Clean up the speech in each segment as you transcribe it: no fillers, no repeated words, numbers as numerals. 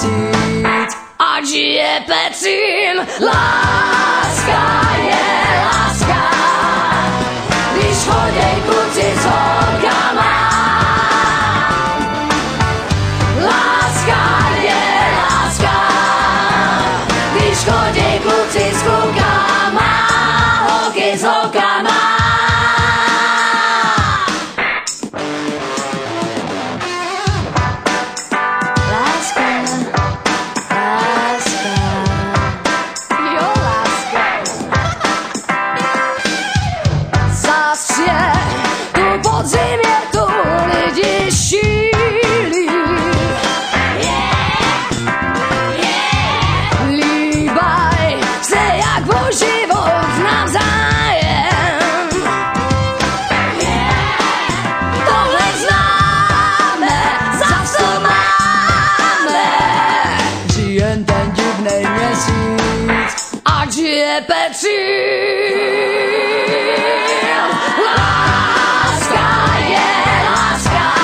měsíc. Ať je Petřín, láska je láska, když choděj kluci s holkama. Láska je láska, když choděj kluci s klukama, holky s holkama. Láska je láska,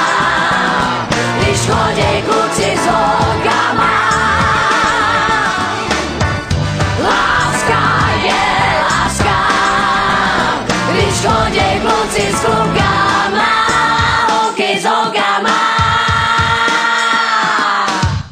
když choděj kluci s holkama. Láska je láska, když choděj kluci s klukama, holky s holkama.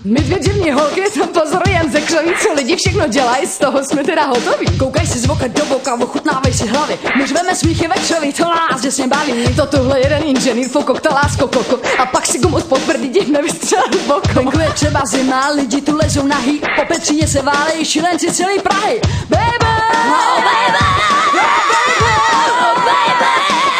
My dvě divní holky tam pozorujem ze křoví, co lidi všechno dělají, z toho jsme teda hotoví. Koukaj si z boka do boka, ochutnávej si hlavy. My řveme smíchy ve křoví, to nás děsně baví. To tuhle jeden inženýr fokokta lásko koko a pak si gumu spod prdy divne vystřelit bokom. Venku je třeba zima, lidi tu lezou nahý, po Petříně se válejí šilenci celý Prahy. Baby, oh baby, oh baby, oh baby.